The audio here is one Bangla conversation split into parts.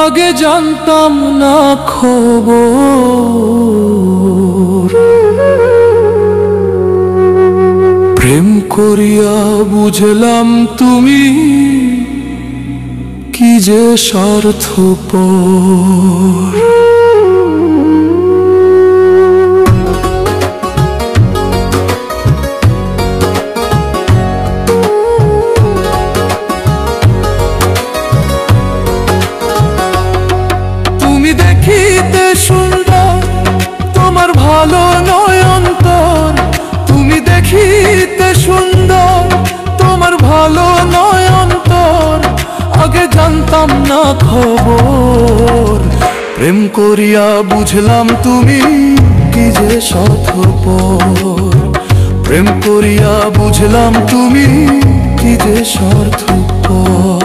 আগে জানতাম না খবর, প্রেম করিয়া বুঝলাম তুমি কি যে স্বার্থপর। তুমি দেখিতে সুন্দর, তোমার ভালো নয় অন্তর। তুমি দেখিতে সুন্দর, তোমার ভালো নয় অন্তর। আগে জানতাম না খবর, প্রেম করিয়া বুঝলাম তুমি কি যে স্বার্থপর। প্রেম করিয়া বুঝলাম তুমি কি যে স্বার্থপর।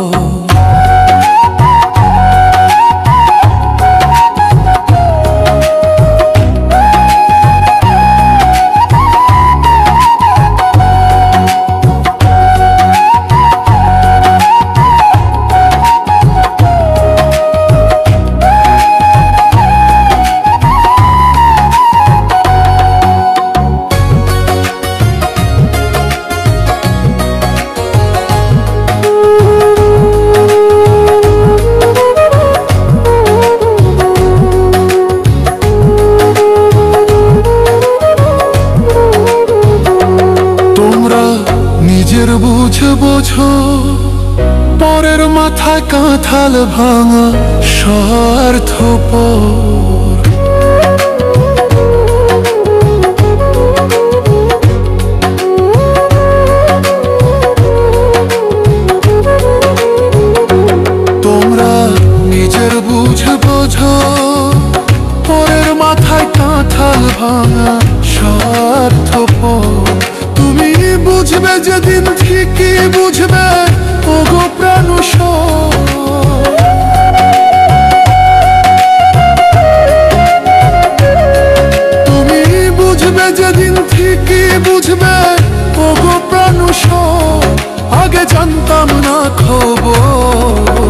নিজের বুঝ বোঝো, পরের মাথায় কাঁঠাল ভাঙা স্বার্থপর। তোমরা নিজের বুঝ বোঝো, পরের মাথায় কাঁঠাল ভাঙা স্বার্থপর। তুমি বুঝবে যেদিন ঠিকই বুঝবে ওগো প্রাণুষ। তুমি বুঝবে যেদিন ঠিকই বুঝবে ওগো প্রাণুষ। আগে জানতাম না খবর,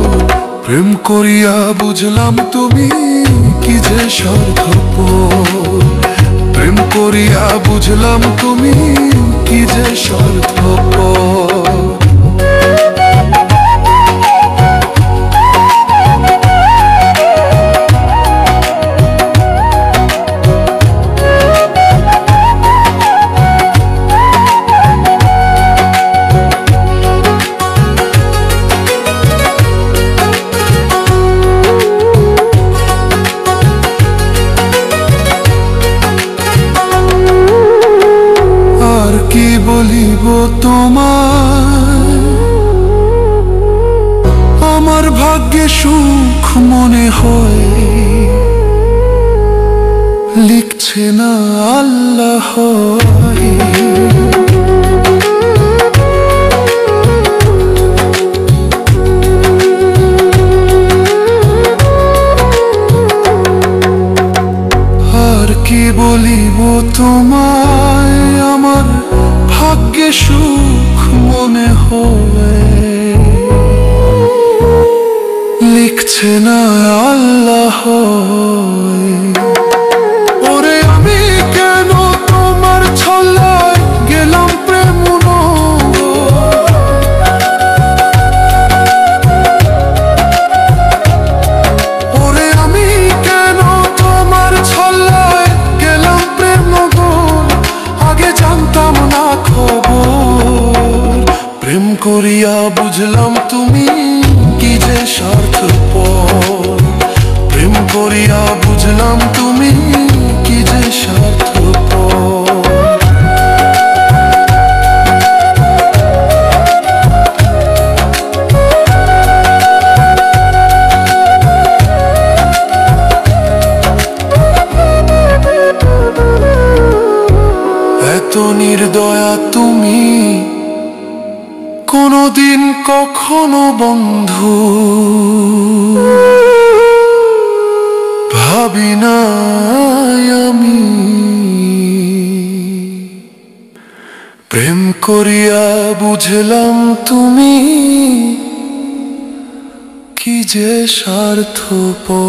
প্রেম করিয়া বুঝলাম তুমি কি যে স্বার্থপর। প্রেম করিয়া বুঝলাম তুমি কি যে স্বার্থপর। কি বলিব তোমায়, আমার ভাগ্যে সুখ মনে হয় লিখছে না আল্লাহ। আর কি বলিব তোমায়, আমার ভাগ্যে সুখ মনে হয় লিখছে না আল্লাহ। ওরে আমি কেন তোমার ছলায় গেলাম প্রেম। ওরে আমি কেন তোমার ছলায় গেলাম প্রেম। আগে জানতাম না খবর, প্রেম করিয়া বুঝলাম তুমি কি যে স্বার্থপর। প্রেম করিয়া বুঝলাম তুমি কি যে স্বার্থপর। এত নির্দয়া তুমি কোনদিন কখনো বন্ধু ভাবি নাই আমি। প্রেম করিয়া বুঝলাম তুমি কি যে স্বার্থপর।